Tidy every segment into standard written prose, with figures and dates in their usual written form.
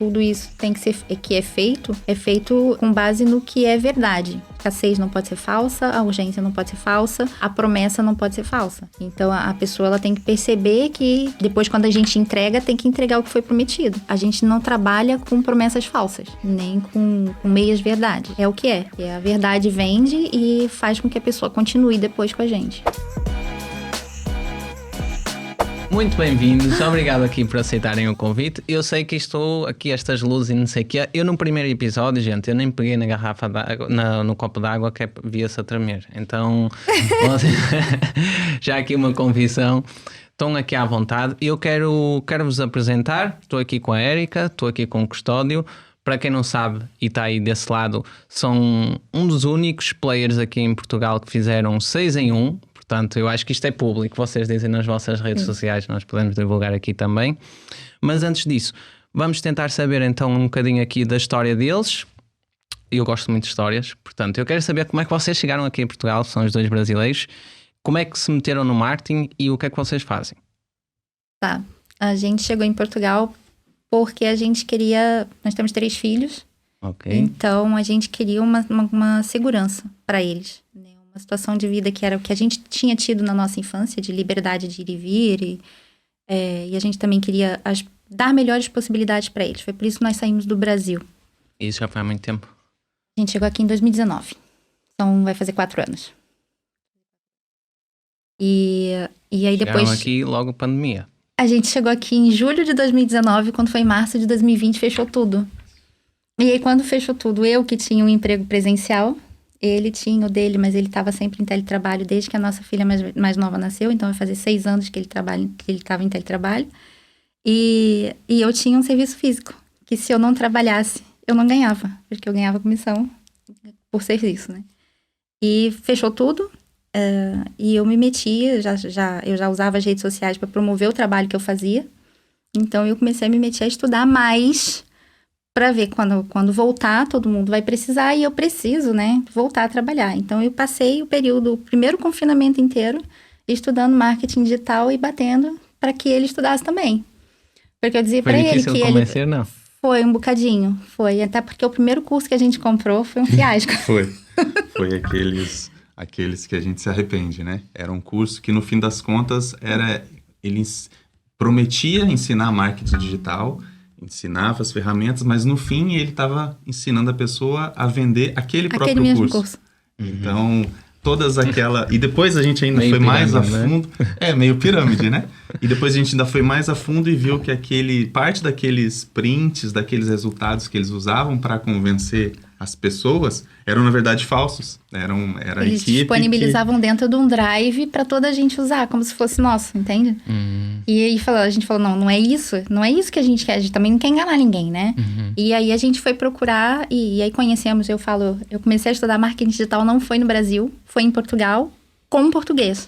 tudo isso que é feito com base no que é verdade. A escassez não pode ser falsa, a urgência não pode ser falsa, a promessa não pode ser falsa. Então a pessoa ela tem que perceber que depois, quando a gente entrega, tem que entregar o que foi prometido. A gente não trabalha com promessas falsas, nem com meias verdades. É o que é. A verdade vende e faz com que a pessoa continue depois com a gente. Muito bem-vindos, obrigado aqui por aceitarem o convite. Eu sei que estou aqui, estas luzes e não sei o quê. Eu no primeiro episódio, gente, eu nem peguei na garrafa d'água, no copo d'água, que via-se a tremer. Então, já aqui uma confissão. Estão aqui à vontade. Eu quero-vos apresentar. Estou aqui com a Érica, estou aqui com o Custódio. Para quem não sabe e está aí desse lado, são um dos únicos players aqui em Portugal que fizeram 6 em 1. Portanto, eu acho que isto é público, vocês dizem nas vossas redes sociais, nós podemos divulgar aqui também. Mas antes disso, vamos tentar saber então um bocadinho aqui da história deles. Eu gosto muito de histórias, portanto, eu quero saber como é que vocês chegaram aqui em Portugal, são os dois brasileiros, como é que se meteram no marketing e o que é que vocês fazem? Tá, a gente chegou em Portugal porque a gente queria, nós temos 3 filhos, então a gente queria uma segurança para eles, né? Uma situação de vida que era o que a gente tinha tido na nossa infância, de liberdade de ir e vir, e a gente também queria dar melhores possibilidades para eles. Foi por isso que nós saímos do Brasil. Isso já foi há muito tempo? A gente chegou aqui em 2019, então vai fazer 4 anos. E aí depois... Chegaram aqui logo pandemia. A gente chegou aqui em julho de 2019, quando foi em março de 2020, fechou tudo. E aí quando fechou tudo, eu que tinha um emprego presencial... Ele tinha o dele, mas ele estava sempre em teletrabalho desde que a nossa filha mais nova nasceu. Então, vai fazer 6 anos que ele estava em teletrabalho. E eu tinha um serviço físico, que se eu não trabalhasse, eu não ganhava. Porque eu ganhava comissão por serviço, né? E fechou tudo. E eu me meti, eu já usava as redes sociais para promover o trabalho que eu fazia. Então, eu comecei a me meter a estudar mais... para ver quando voltar, todo mundo vai precisar e eu preciso, né, voltar a trabalhar. Então, eu passei o primeiro confinamento inteiro, estudando marketing digital e batendo para que ele estudasse também. Porque eu dizia para ele que convencer, não? Foi um bocadinho, foi. Até porque o primeiro curso que a gente comprou foi um fiasco. Foi aqueles que a gente se arrepende, né? Era um curso que, no fim das contas, ele prometia ensinar marketing digital, ensinava as ferramentas, mas no fim ele estava ensinando a pessoa a vender aquele próprio mesmo curso. Então, todas aquela... E depois a gente ainda meio foi mais a fundo... Né? Meio pirâmide, né? E depois a gente ainda foi mais a fundo e viu que parte daqueles prints, daqueles resultados que eles usavam para convencer as pessoas, eram, na verdade, falsos. Era eles equipe disponibilizavam dentro de um drive para toda a gente usar, como se fosse nosso, entende? E aí a gente falou, não é isso que a gente quer, a gente também não quer enganar ninguém, né? E aí a gente foi procurar, e aí conhecemos, eu comecei a estudar marketing digital, não foi no Brasil, foi em Portugal, com português.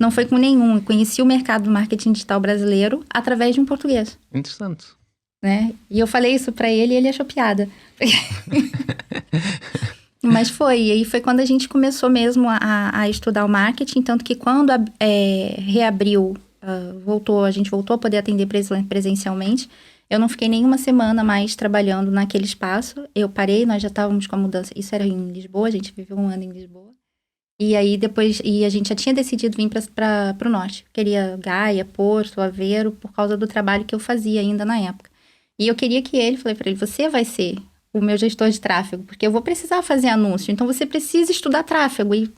Não foi com nenhum, eu conheci o mercado do marketing digital brasileiro através de um português. Interessante. Né? E eu falei isso pra ele e ele achou piada. Mas e aí foi quando a gente começou mesmo a estudar o marketing, tanto que quando reabriu, a gente voltou a poder atender presencialmente, eu não fiquei nenhuma semana mais trabalhando naquele espaço, eu parei, nós já estávamos com a mudança, isso era em Lisboa, a gente viveu 1 ano em Lisboa, e aí depois, a gente já tinha decidido vir para o norte, queria Gaia, Porto, Aveiro, por causa do trabalho que eu fazia ainda na época. E eu queria falei para ele, você vai ser o meu gestor de tráfego, porque eu vou precisar fazer anúncio, então você precisa estudar tráfego. E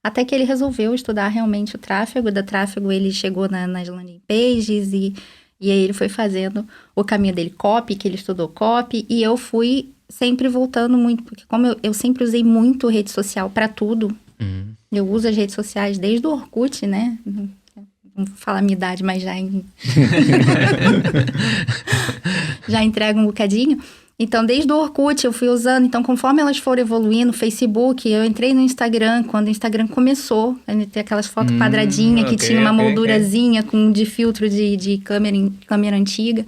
até que ele resolveu estudar realmente o tráfego, da tráfego ele chegou nas landing pages e aí ele foi fazendo o caminho dele, copy, que ele estudou copy, e eu fui sempre voltando muito, porque como eu sempre usei muito rede social para tudo, eu uso as redes sociais desde o Orkut, né? Não vou falar a minha idade, mas já entrega um bocadinho. Então, desde o Orkut eu fui usando. Então, conforme elas foram evoluindo, Facebook, eu entrei no Instagram, quando o Instagram começou, tem aquelas fotos quadradinhas que tinha uma moldurazinha de filtro de câmera antiga.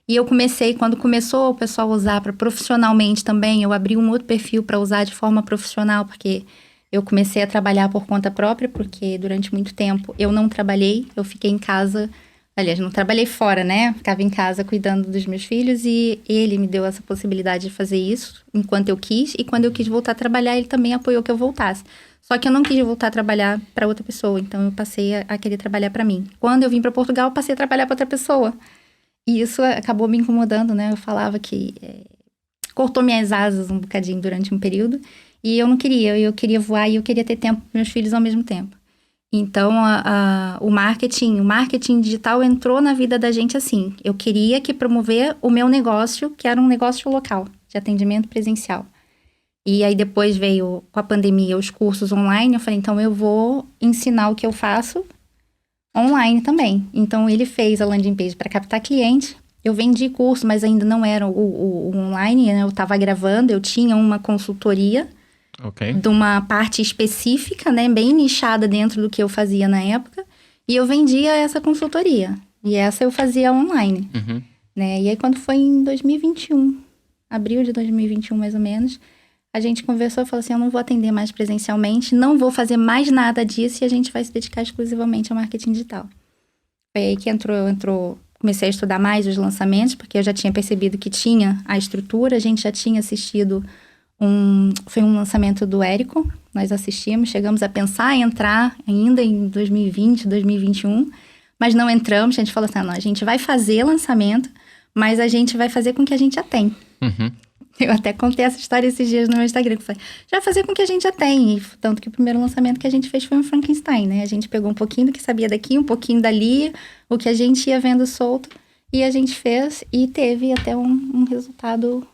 E eu comecei, quando começou o pessoal a usar profissionalmente também, eu abri um outro perfil para usar de forma profissional, porque eu comecei a trabalhar por conta própria, porque durante muito tempo eu não trabalhei, eu fiquei em casa Aliás, não trabalhei fora, né? Ficava em casa cuidando dos meus filhos e ele me deu essa possibilidade de fazer isso enquanto eu quis. E quando eu quis voltar a trabalhar, ele também apoiou que eu voltasse. Só que eu não quis voltar a trabalhar para outra pessoa, então eu passei a querer trabalhar para mim. Quando eu vim para Portugal, eu passei a trabalhar para outra pessoa. E isso acabou me incomodando, né? Eu falava que cortou minhas asas um bocadinho durante um período. E eu não queria, eu queria voar e eu queria ter tempo para meus filhos ao mesmo tempo. Então, o marketing digital entrou na vida da gente assim. Eu queria que promover o meu negócio, que era um negócio local, de atendimento presencial. E aí depois veio, com a pandemia, os cursos online. Eu falei, então eu vou ensinar o que eu faço online também. Então, ele fez a landing page para captar cliente. Eu vendi curso, mas ainda não era o online, né? Eu estava gravando, eu tinha uma consultoria de uma parte específica, né, bem nichada dentro do que eu fazia na época, e eu vendia essa consultoria, e essa eu fazia online, né, e aí quando foi em 2021, abril de 2021 mais ou menos, a gente conversou e falou assim, eu não vou atender mais presencialmente, não vou fazer mais nada disso, e a gente vai se dedicar exclusivamente ao marketing digital. Foi aí que comecei a estudar mais os lançamentos, porque eu já tinha percebido que tinha a estrutura, a gente já tinha assistido foi um lançamento do Érico, nós assistimos, chegamos a pensar em entrar ainda em 2020, 2021, mas não entramos, a gente falou assim, não, a gente vai fazer lançamento, mas a gente vai fazer com o que a gente já tem. Eu até contei essa história esses dias no meu Instagram, que foi, já vai fazer com o que a gente já tem, e tanto que o primeiro lançamento que a gente fez foi um Frankenstein, né, a gente pegou um pouquinho do que sabia daqui, um pouquinho dali, o que a gente ia vendo solto, e a gente fez, e teve até um resultado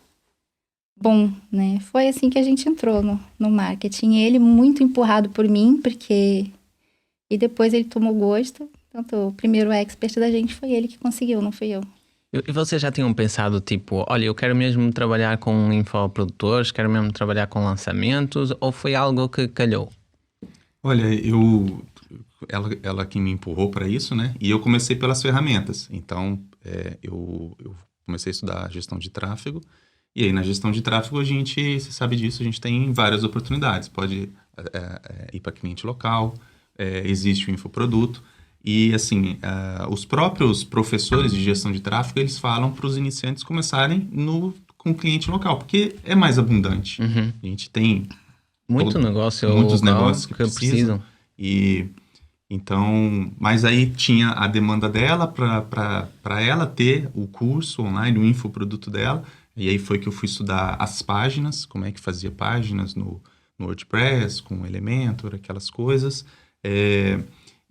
bom, né? Foi assim que a gente entrou no marketing. Ele muito empurrado por mim, porque... E depois ele tomou gosto. Tanto o primeiro expert da gente foi ele que conseguiu, não fui eu. E vocês já tinham pensado, tipo, olha, eu quero mesmo trabalhar com infoprodutores, quero mesmo trabalhar com lançamentos, ou foi algo que calhou? Olha, ela que me empurrou para isso, né? E eu comecei pelas ferramentas. Então, eu comecei a estudar gestão de tráfego. E aí, na gestão de tráfego, você sabe disso, a gente tem várias oportunidades. Pode ir para cliente local, existe o infoproduto. E, assim, os próprios professores de gestão de tráfego, eles falam para os iniciantes começarem com cliente local, porque é mais abundante. A gente tem muitos negócios que precisam. Então, mas aí tinha a demanda dela para ela ter o curso online, o infoproduto dela. E aí foi que eu fui estudar as páginas, como é que fazia páginas no WordPress, com Elementor, aquelas coisas.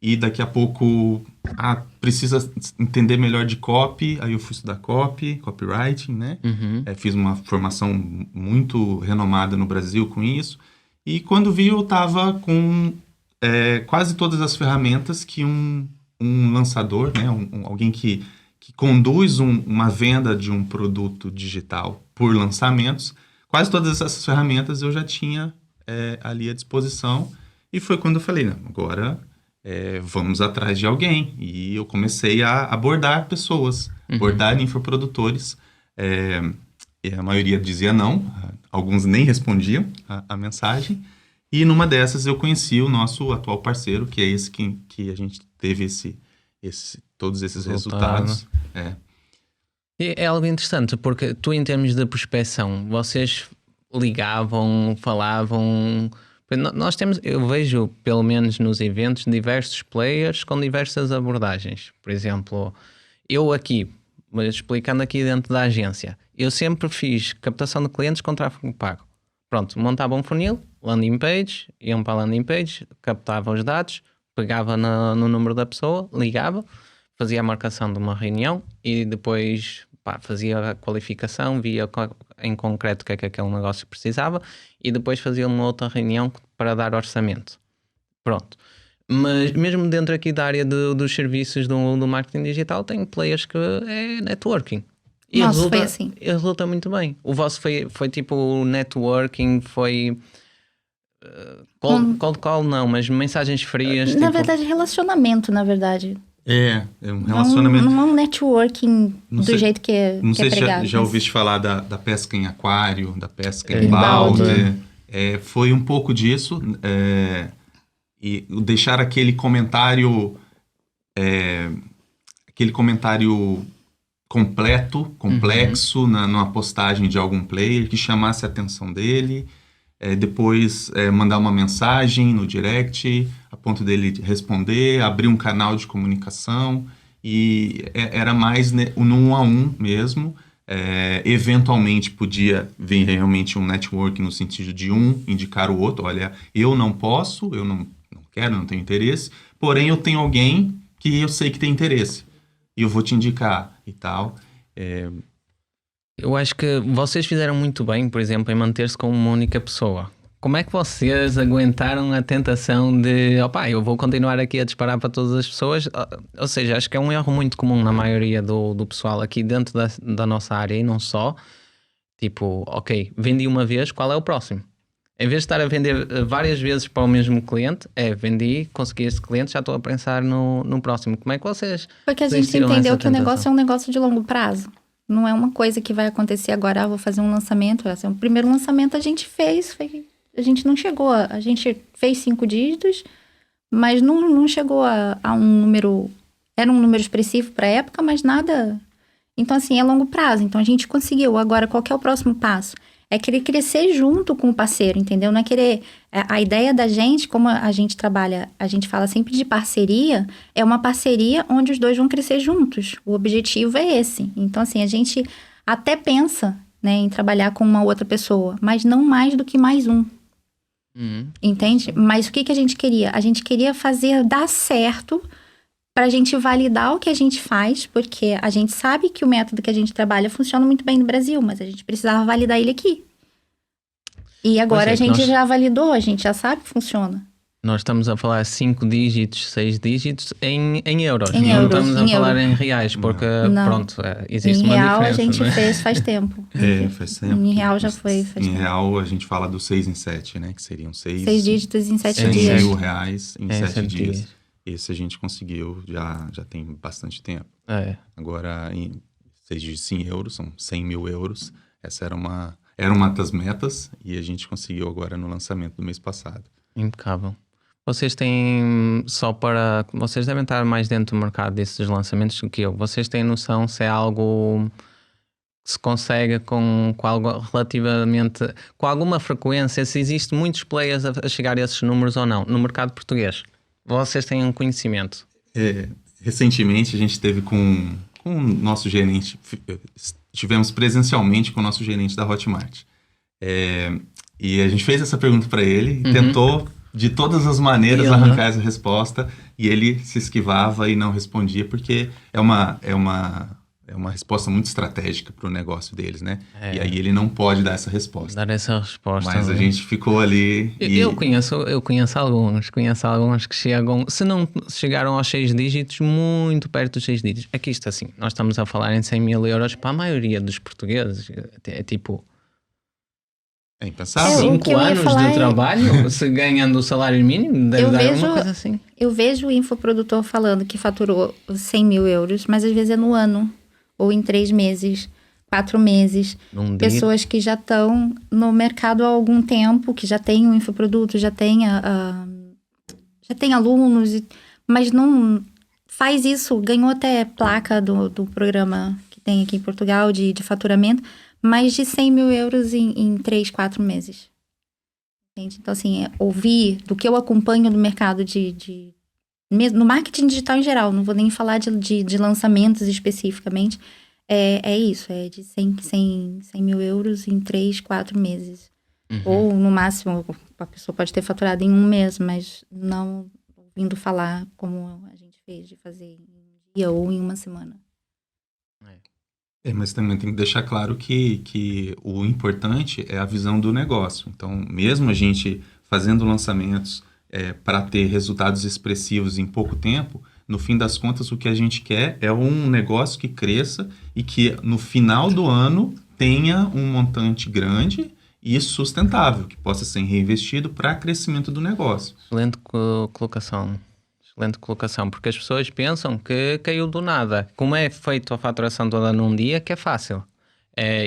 E daqui a pouco, precisa entender melhor de copy, aí eu fui estudar copywriting, né? Fiz uma formação muito renomada no Brasil com isso. E quando vi, eu estava com quase todas as ferramentas que um lançador, né? Alguém que conduz uma venda de um produto digital por lançamentos, quase todas essas ferramentas eu já tinha ali à disposição. E foi quando eu falei, não, agora vamos atrás de alguém. E eu comecei a abordar pessoas, abordar infoprodutores. E a maioria dizia não, alguns nem respondiam a mensagem. E numa dessas eu conheci o nosso atual parceiro, que é esse que a gente teve todos esses resultados. E é algo interessante, porque tu, em termos de prospecção, vocês ligavam, falavam... eu vejo, pelo menos nos eventos, diversos players com diversas abordagens. Por exemplo, eu aqui, explicando aqui dentro da agência, eu sempre fiz captação de clientes com tráfego pago. Pronto, montava um funil, landing page, iam para a landing page, captava os dados, pegava no número da pessoa, ligava, fazia a marcação de uma reunião e depois fazia a qualificação, via em concreto o que é que aquele negócio precisava e depois fazia uma outra reunião para dar orçamento. Pronto. Mas mesmo dentro aqui da área dos serviços do marketing digital, tem players que é networking. E foi assim. E resulta muito bem. O vosso foi tipo networking, foi... cold call não, mas mensagens frias. Na verdade, relacionamento, na verdade. É um relacionamento. Não é um networking jeito que é Não sei se já ouviste falar da pesca em aquário, da pesca em balde. Foi um pouco disso. E deixar aquele comentário aquele comentário completo, complexo, numa postagem de algum player que chamasse a atenção dele. Depois mandar uma mensagem no direct, a ponto dele responder, abrir um canal de comunicação, e era mais no 1 a 1 mesmo. Eventualmente podia vir realmente um network no sentido de um indicar o outro, olha, eu não posso, eu não quero, não tenho interesse, porém eu tenho alguém que eu sei que tem interesse, e eu vou te indicar e tal. Eu acho que vocês fizeram muito bem, por exemplo, em manter-se com uma única pessoa. Como é que vocês aguentaram a tentação de, eu vou continuar aqui a disparar para todas as pessoas? Ou seja, acho que é um erro muito comum na maioria do pessoal aqui dentro da nossa área e não só. Tipo, vendi uma vez, qual é o próximo? Em vez de estar a vender várias vezes para o mesmo cliente, vendi, consegui este cliente, já estou a pensar no próximo. Como é que vocês... Porque a gente entendeu que o negócio é um negócio de longo prazo. Não é uma coisa que vai acontecer agora, vou fazer um lançamento. O primeiro lançamento a gente fez, a gente não chegou, a gente fez 5 dígitos, mas não chegou a um número, era um número expressivo para a época, mas nada. Então, assim, é longo prazo. Então, a gente conseguiu. Agora, qual que é o próximo passo? É querer crescer junto com o parceiro, entendeu? Não é querer... A ideia da gente, como a gente trabalha, a gente fala sempre de parceria, é uma parceria onde os dois vão crescer juntos. O objetivo é esse. Então, assim, a gente até pensa, né, em trabalhar com uma outra pessoa, mas não mais do que mais um. Entende? Mas o que a gente queria? A gente queria fazer dar certo para a gente validar o que a gente faz, porque a gente sabe que o método que a gente trabalha funciona muito bem no Brasil, mas a gente precisava validar ele aqui. E agora a gente já validou, a gente já sabe que funciona. Nós estamos a falar 5 dígitos, 6 dígitos em euros. Não estamos a falar em reais, porque pronto, existe uma diferença. Em real a gente fez faz tempo. Faz tempo. Em real já foi. Em real a gente fala do 6 em 7, né? Que seriam 6 dígitos em 7 dias. R$100 em 7 dias. Esse a gente conseguiu já tem bastante tempo. Agora, em 6 dígitos em euros, são 100 mil euros. Essa era uma das metas, e a gente conseguiu agora no lançamento do mês passado. Impecável. Vocês têm, vocês devem estar mais dentro do mercado desses lançamentos do que eu. Vocês têm noção se é algo que se consegue com algo relativamente, com alguma frequência, se existe muitos players a chegar a esses números ou não, no mercado português? Vocês têm um conhecimento? Recentemente a gente esteve com o nosso gerente, estivemos presencialmente com o nosso gerente da Hotmart. E a gente fez essa pergunta para ele e tentou de todas as maneiras arrancar essa resposta, e ele se esquivava e não respondia, porque é uma resposta muito estratégica para o negócio deles, né? E aí ele não pode dar essa resposta. Mas a gente ficou ali... Eu conheço alguns que chegam, se não chegaram aos 6 dígitos, muito perto dos 6 dígitos. É que isto assim, nós estamos a falar em 100 mil euros, para a maioria dos portugueses, é tipo... É impensável. 5 anos de trabalho, se ganhando o salário mínimo, deve dar uma coisa assim. Eu vejo o infoprodutor falando que faturou 100 mil euros, mas às vezes é no ano, ou em 3 meses, 4 meses. Pessoas que já estão no mercado há algum tempo, que já têm um infoproduto, já tem alunos, mas não faz isso, ganhou até placa do programa que tem aqui em Portugal de faturamento, mais de 100 mil euros em 3, 4 meses. Entende? Então, assim, ouvir do que eu acompanho no mercado no marketing digital em geral, não vou nem falar de lançamentos especificamente, é isso, é de 100 mil euros em 3, 4 meses. Ou, no máximo, a pessoa pode ter faturado em 1 mês, mas não ouvindo falar como a gente fez, de fazer em um dia ou em uma semana. Mas também tem que deixar claro que o importante é a visão do negócio. Então, mesmo a gente fazendo lançamentos para ter resultados expressivos em pouco tempo, no fim das contas, o que a gente quer é um negócio que cresça e que no final do ano tenha um montante grande e sustentável, que possa ser reinvestido para crescimento do negócio. Excelente colocação, porque as pessoas pensam que caiu do nada. Como é feito a faturação toda num dia, que é fácil.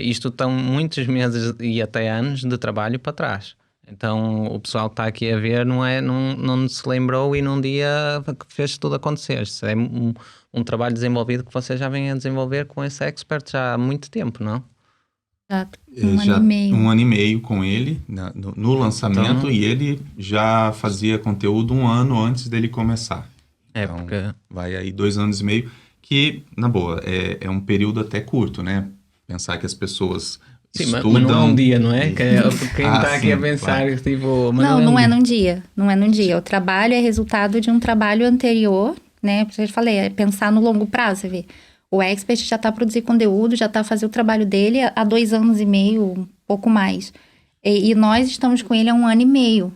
Isto estão muitos meses e até anos de trabalho para trás. Então o pessoal que está aqui a ver não se lembrou e num dia fez tudo acontecer. Isso é um trabalho desenvolvido que você já vem a desenvolver com esse expert já há muito tempo, não? Já ano e meio. Um ano e meio com ele no lançamento, Então, e ele já fazia conteúdo 1 ano antes dele começar. Então, porque vai aí 2 anos e meio, que, na boa, é um período até curto, né? Pensar que as pessoas estudam... mas não é um dia, não é? Quem está aqui a sim, pensar, claro. tipo... Não é num dia. Não é num dia. O trabalho é resultado de um trabalho anterior, né? Por isso que eu falei, é pensar no longo prazo, você vê. O expert já está produzindo conteúdo, já está fazendo o trabalho dele há 2 anos e meio, um pouco mais. E nós estamos com ele há 1 ano e meio.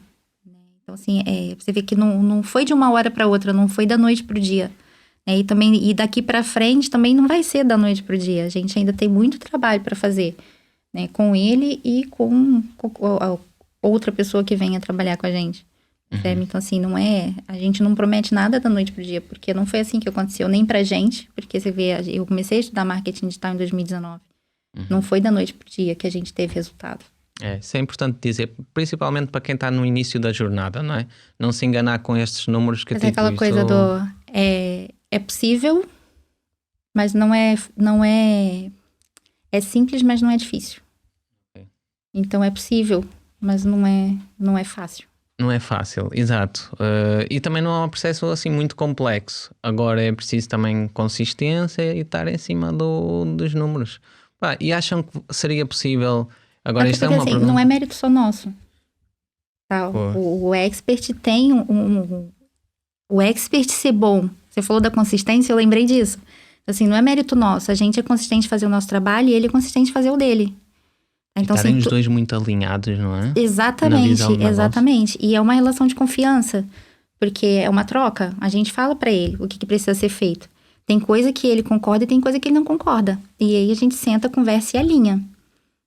Então, assim, você vê que não foi de uma hora para outra, não foi da noite para o dia. E daqui para frente também não vai ser da noite para o dia. A gente ainda tem muito trabalho para fazer, né? Com ele e com a outra pessoa que venha trabalhar com a gente. Então, assim, a gente não promete nada da noite pro dia, porque não foi assim que aconteceu, nem pra gente, porque você vê, eu comecei a estudar marketing digital em 2019. Não foi da noite pro dia que a gente teve resultado. Isso é importante dizer, principalmente para quem está no início da jornada, não é? Não se enganar com estes números que Mas é aquela coisa é possível, mas não é simples, mas não é difícil. Okay. Então é possível, mas não é fácil. Não é fácil, exato. E também não é um processo assim muito complexo. Agora é preciso também consistência e estar em cima dos números. E acham que seria possível... Agora isto é uma pergunta... Não é mérito só nosso. Tá? O expert tem o expert ser bom. Você falou da consistência, eu lembrei disso. Assim, não é mérito nosso. A gente é consistente em fazer o nosso trabalho e ele é consistente em fazer o dele. Então, estarem os dois muito alinhados, não é? Exatamente. E é uma relação de confiança, porque é uma troca. A gente fala pra ele o que precisa ser feito. Tem coisa que ele concorda e tem coisa que ele não concorda. E aí a gente senta, conversa e alinha.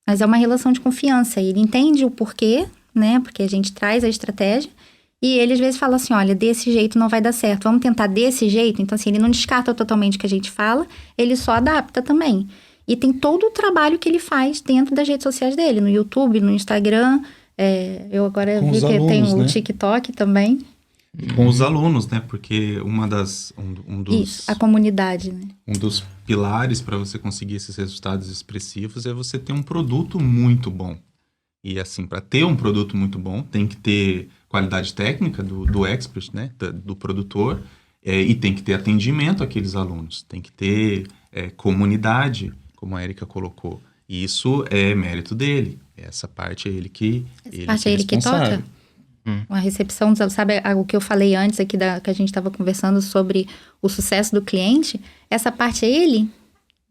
Mas é uma relação de confiança. Ele entende o porquê, né? Porque a gente traz a estratégia. E ele às vezes fala assim, olha, desse jeito não vai dar certo. Vamos tentar desse jeito? Então, assim, ele não descarta totalmente o que a gente fala. Ele só adapta também. E tem todo o trabalho que ele faz dentro das redes sociais dele, no YouTube, no Instagram. Eu agora vi que tem o TikTok também. Com os alunos, né? Porque a comunidade, né? Um dos pilares para você conseguir esses resultados expressivos é você ter um produto muito bom. E assim, para ter um produto muito bom, tem que ter qualidade técnica do expert, né? Do produtor. E tem que ter atendimento àqueles alunos. Tem que ter comunidade, como a Érica colocou. E isso é mérito dele. Essa parte é ele que toca. A recepção, sabe o que eu falei antes aqui, que a gente estava conversando sobre o sucesso do cliente? Essa parte é ele,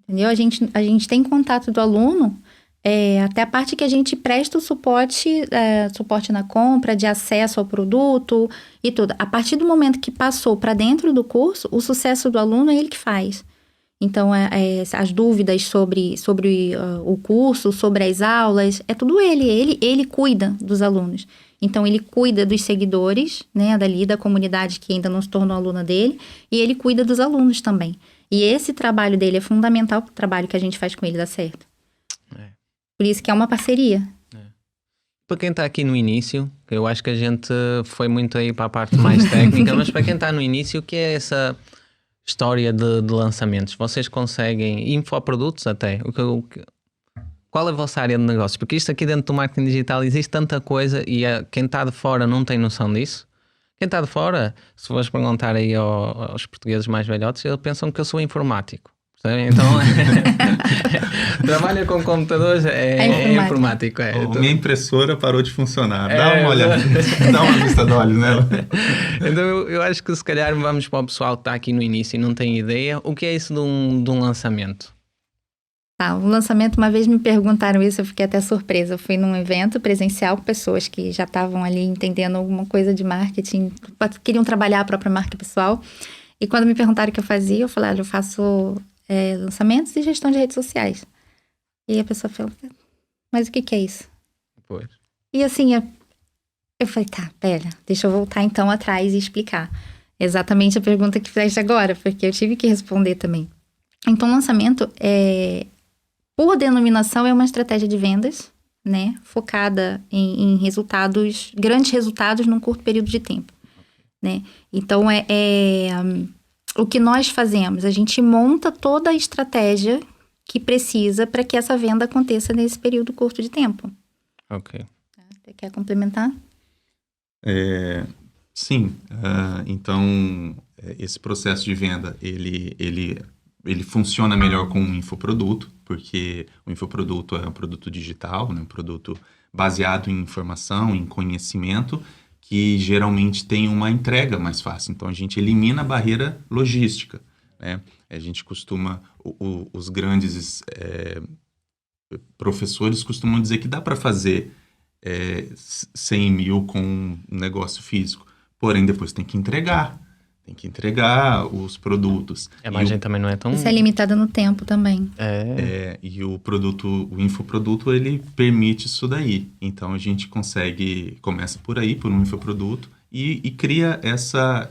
entendeu? A gente tem contato do aluno, até a parte que a gente presta o suporte na compra, de acesso ao produto e tudo. A partir do momento que passou para dentro do curso, o sucesso do aluno é ele que faz. Então, as dúvidas sobre o curso, sobre as aulas, é tudo ele cuida dos alunos. Então, ele cuida dos seguidores, né, da comunidade que ainda não se tornou aluna dele, e ele cuida dos alunos também. E esse trabalho dele é fundamental para o trabalho que a gente faz com ele dar certo. Por isso que é uma parceria. Para quem está aqui no início, eu acho que a gente foi muito aí para a parte mais técnica, mas para quem está no início, o que é essa história de lançamentos? Vocês conseguem infoprodutos até? Qual é a vossa área de negócio? Porque isto aqui dentro do marketing digital existe tanta coisa e quem está de fora não tem noção disso. Quem está de fora, se fores perguntar aí aos portugueses mais velhotes, eles pensam que eu sou informático. Então, trabalha com computadores, é informático. Minha impressora parou de funcionar. Dá uma olhada, dá uma vista de olhos nela. Então, eu acho que se calhar vamos para o pessoal que está aqui no início e não tem ideia. O que é isso de um lançamento? O lançamento, uma vez me perguntaram isso, eu fiquei até surpresa. Eu fui num evento presencial com pessoas que já estavam ali entendendo alguma coisa de marketing, queriam trabalhar a própria marca pessoal. E quando me perguntaram o que eu fazia, eu falei, eu faço lançamentos e gestão de redes sociais. E a pessoa falou, mas o que é isso? Pois. E assim, eu falei, pera, deixa eu voltar então atrás e explicar. Exatamente a pergunta que fizeste agora, porque eu tive que responder também. Então, lançamento, por denominação, é uma estratégia de vendas, né? Focada em resultados, grandes resultados num curto período de tempo, né? Então, o que nós fazemos? A gente monta toda a estratégia que precisa para que essa venda aconteça nesse período curto de tempo. Ok. Você quer complementar? Sim. Então, esse processo de venda, ele funciona melhor com um infoproduto, porque o infoproduto é um produto digital, né? Um produto baseado em informação, em conhecimento, que geralmente tem uma entrega mais fácil. Então, a gente elimina a barreira logística, né? A gente costuma, os grandes professores costumam dizer que dá para fazer 100 mil com um negócio físico, porém depois tem que entregar os produtos. A margem também não é tão... Isso é limitada no tempo também. E o infoproduto, ele permite isso daí. Então, a gente começa por aí, por um infoproduto, e cria essa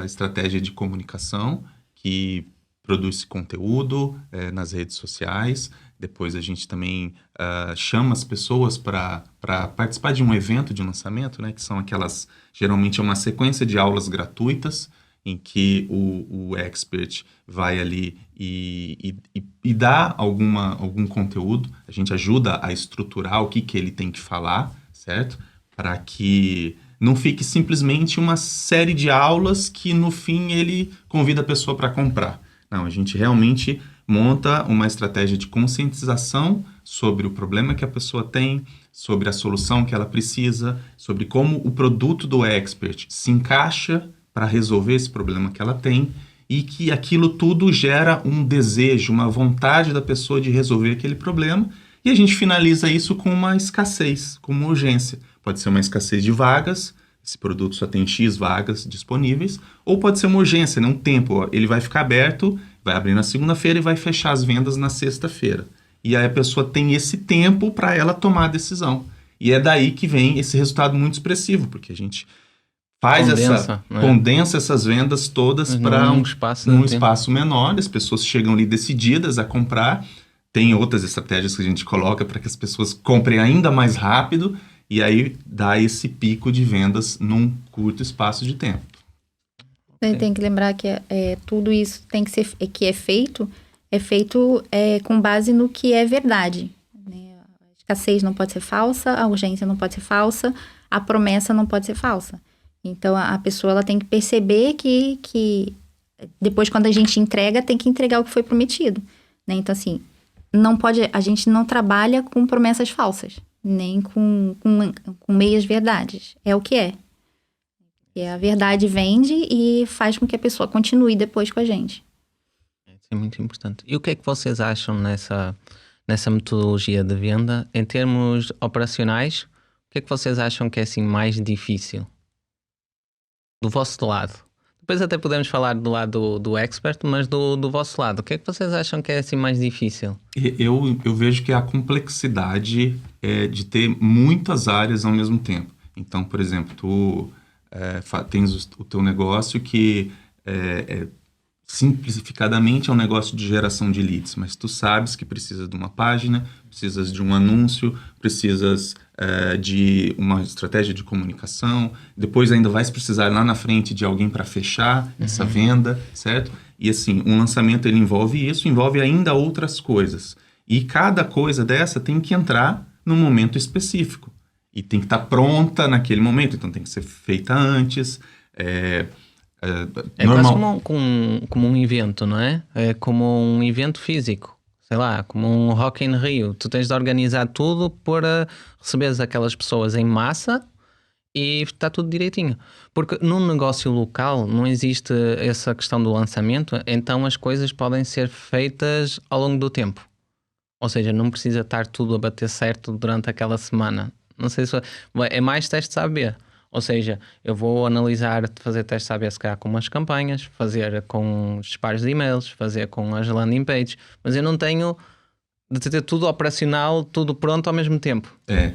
estratégia de comunicação que produz conteúdo nas redes sociais. Depois a gente também chama as pessoas para participar de um evento de lançamento, né? Que são geralmente é uma sequência de aulas gratuitas, em que o expert vai ali e dá algum conteúdo. A gente ajuda a estruturar o que ele tem que falar, certo? Para que não fique simplesmente uma série de aulas que no fim ele convida a pessoa para comprar. Não, a gente realmente monta uma estratégia de conscientização sobre o problema que a pessoa tem, sobre a solução que ela precisa, sobre como o produto do expert se encaixa para resolver esse problema que ela tem, e que aquilo tudo gera um desejo, uma vontade da pessoa de resolver aquele problema, e a gente finaliza isso com uma escassez, com uma urgência. Pode ser uma escassez de vagas, esse produto só tem X vagas disponíveis, ou pode ser uma urgência, né? Um tempo, ele vai ficar aberto, vai abrir na segunda-feira e vai fechar as vendas na sexta-feira. E aí a pessoa tem esse tempo para ela tomar a decisão. E é daí que vem esse resultado muito expressivo, porque a gente condensa essas vendas todas para um espaço menor, as pessoas chegam ali decididas a comprar. Tem outras estratégias que a gente coloca para que as pessoas comprem ainda mais rápido, e aí dá esse pico de vendas num curto espaço de tempo. Você tem que lembrar que tudo isso tem que ser é feito com base no que é verdade, né? A escassez não pode ser falsa, a urgência não pode ser falsa, a promessa não pode ser falsa. Então, a pessoa ela tem que perceber que depois, quando a gente entrega, tem que entregar o que foi prometido, né? Então, assim, a gente não trabalha com promessas falsas, nem com meias verdades. É o que é. E a verdade vende e faz com que a pessoa continue depois com a gente. Isso é muito importante. E o que é que vocês acham nessa metodologia de venda? Em termos operacionais, o que é que vocês acham que é assim mais difícil? Do vosso lado. Depois até podemos falar do lado do expert, mas do vosso lado. O que é que vocês acham que é assim mais difícil? Eu vejo que a complexidade é de ter muitas áreas ao mesmo tempo. Então, por exemplo, tu tens o teu negócio que simplificadamente é um negócio de geração de leads, mas tu sabes que precisas de uma página, precisas de um anúncio, precisas de uma estratégia de comunicação, depois ainda vais precisar lá na frente de alguém para fechar essa venda, certo? E assim, um lançamento ele envolve ainda outras coisas. E cada coisa dessa tem que entrar num momento específico. E tem que estar pronta naquele momento, então tem que ser feita antes. É quase como um evento, não é? É como um evento físico, sei lá, como um Rock in Rio. Tu tens de organizar tudo para receberes aquelas pessoas em massa e está tudo direitinho. Porque num negócio local não existe essa questão do lançamento, então as coisas podem ser feitas ao longo do tempo. Ou seja, não precisa estar tudo a bater certo durante aquela semana. Não sei se é mais teste A/B. Ou seja, eu vou analisar, fazer teste A/B se calhar com umas campanhas, fazer com os disparos de e-mails, fazer com as landing pages, mas eu não tenho de ter tudo operacional, tudo pronto ao mesmo tempo.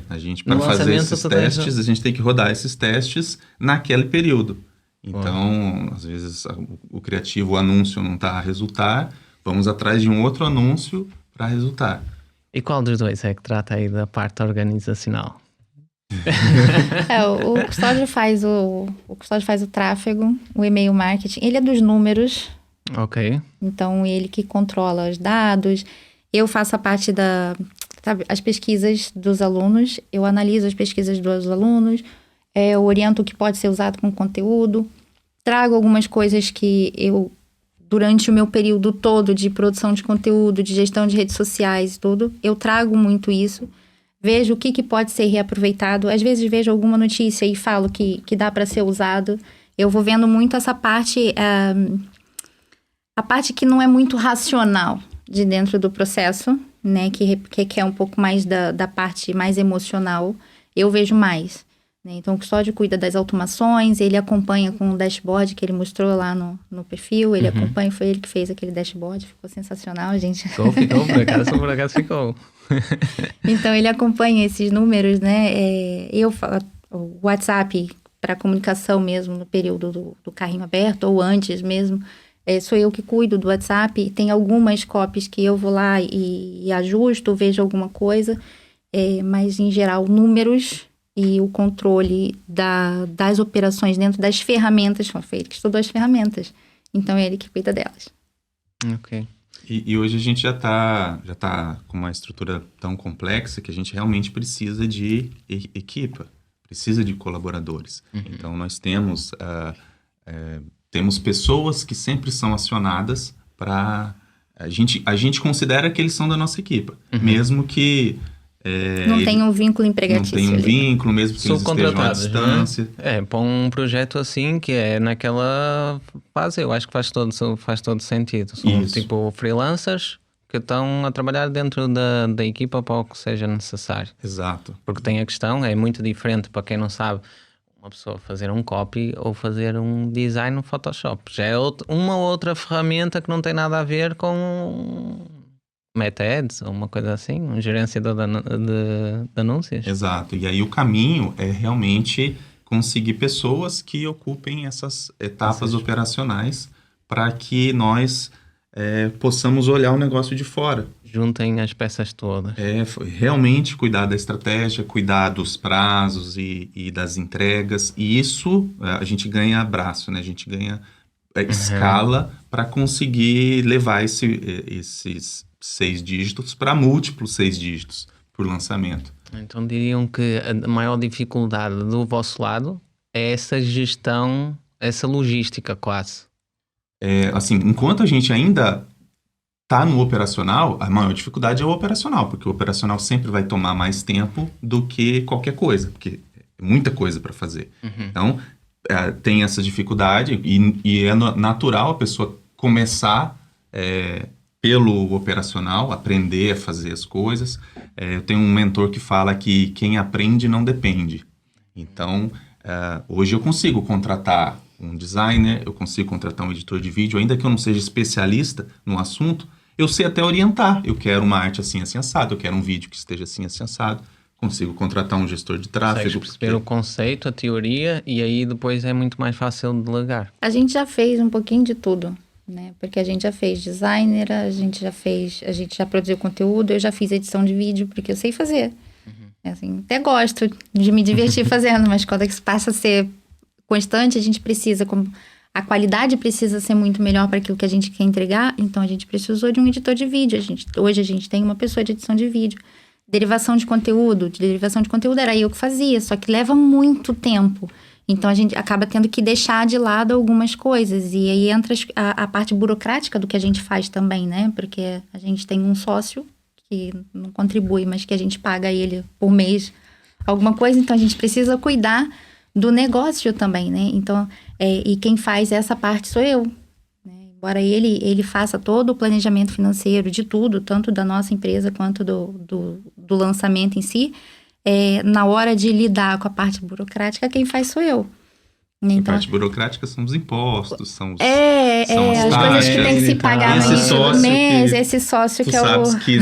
A gente, para fazer esses testes, a gente tem que rodar esses testes naquele período. Então, às vezes, o criativo, o anúncio não está a resultar, vamos atrás de um outro anúncio para resultar. E qual dos dois é que trata aí da parte organizacional? O Custódio faz o Custódio faz o tráfego, o e-mail marketing. Ele é dos números. Ok. Então, ele que controla os dados. Eu faço a parte as pesquisas dos alunos. Eu analiso as pesquisas dos alunos. Eu oriento o que pode ser usado com conteúdo. Trago algumas coisas que eu, durante o meu período todo de produção de conteúdo, de gestão de redes sociais e tudo, eu trago muito isso. Vejo o que pode ser reaproveitado. Às vezes vejo alguma notícia e falo que dá para ser usado. Eu vou vendo muito essa parte, a parte que não é muito racional de dentro do processo, né? Que é um pouco mais da parte mais emocional. Eu vejo mais. Né? Então, o Custódio cuida das automações, ele acompanha com o dashboard que ele mostrou lá no perfil. Ele acompanha, foi ele que fez aquele dashboard. Ficou sensacional, gente. Ficou, por acaso ficou. Então, ele acompanha esses números, né? Eu falo, o WhatsApp para comunicação mesmo no período do carrinho aberto ou antes mesmo, sou eu que cuido do WhatsApp. Tem algumas copies que eu vou lá e ajusto, vejo alguma coisa, mas em geral números e o controle das operações dentro das ferramentas, foi ele que estudou as ferramentas, então é ele que cuida delas. Ok. E hoje a gente já tá com uma estrutura tão complexa que a gente realmente precisa de equipa, precisa de colaboradores. Então, nós temos pessoas que sempre são acionadas para... A gente considera que eles são da nossa equipa, mesmo que... não tem um vínculo empregatício. Não tem um vínculo, mesmo que eles estejam à distância. Né? Para um projeto assim, que é naquela fase, eu acho que faz todo sentido. São tipo freelancers que estão a trabalhar dentro da equipa para o que seja necessário. Exato. Porque tem a questão, é muito diferente para quem não sabe, uma pessoa fazer um copy ou fazer um design no Photoshop. Já é uma outra ferramenta que não tem nada a ver com... Meta Ads, ou uma coisa assim, um gerenciador de anúncios. Exato, e aí o caminho é realmente conseguir pessoas que ocupem essas etapas operacionais para que nós possamos olhar o negócio de fora. Juntem as peças todas. Realmente cuidar da estratégia, cuidar dos prazos e das entregas, e isso a gente ganha abraço, né? A gente ganha escala para conseguir levar esses 6 dígitos para múltiplos 6 dígitos por lançamento. Então diriam que a maior dificuldade do vosso lado é essa gestão, essa logística quase. Assim, enquanto a gente ainda está no operacional, a maior dificuldade é o operacional, porque o operacional sempre vai tomar mais tempo do que qualquer coisa, porque é muita coisa para fazer. Então, tem essa dificuldade e é natural a pessoa começar... pelo operacional, aprender a fazer as coisas. Eu tenho um mentor que fala que quem aprende não depende. Então, hoje eu consigo contratar um designer, eu consigo contratar um editor de vídeo, ainda que eu não seja especialista no assunto, eu sei até orientar. Eu quero uma arte assim assado, eu quero um vídeo que esteja assim assado. Consigo contratar um gestor de tráfego. Perceber o conceito, a teoria, e aí depois é muito mais fácil de delegar. A gente já fez um pouquinho de tudo. Né? Porque a gente já fez designer, a gente já produziu conteúdo, eu já fiz edição de vídeo, porque eu sei fazer. Assim, até gosto de me divertir fazendo, mas quando isso passa a ser constante, a gente precisa, a qualidade precisa ser muito melhor para aquilo que a gente quer entregar, então a gente precisou de um editor de vídeo. Hoje a gente tem uma pessoa de edição de vídeo. Derivação de conteúdo era eu que fazia, só que leva muito tempo. Então, a gente acaba tendo que deixar de lado algumas coisas. E aí entra a parte burocrática do que a gente faz também, né? Porque a gente tem um sócio que não contribui, mas que a gente paga ele por mês alguma coisa. Então, a gente precisa cuidar do negócio também, né? Então, e quem faz essa parte sou eu. Né? Embora ele faça todo o planejamento financeiro de tudo, tanto da nossa empresa quanto do lançamento em si, na hora de lidar com a parte burocrática, quem faz sou eu. Então, a parte burocrática são os impostos, são as coisas que tem que se pagar no início do mês, esse sócio que é o... sabes que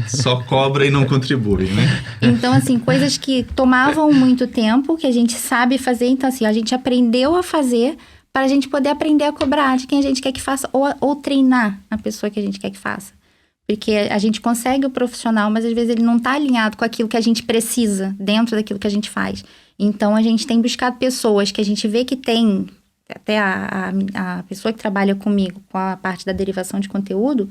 só cobra e não contribui, né? Então, assim, coisas que tomavam muito tempo, que a gente sabe fazer, então, assim, a gente aprendeu a fazer para a gente poder aprender a cobrar de quem a gente quer que faça, ou treinar a pessoa que a gente quer que faça. Porque a gente consegue o profissional, mas às vezes ele não está alinhado com aquilo que a gente precisa, dentro daquilo que a gente faz. Então, a gente tem buscado pessoas que a gente vê que tem, até a pessoa que trabalha comigo com a parte da derivação de conteúdo,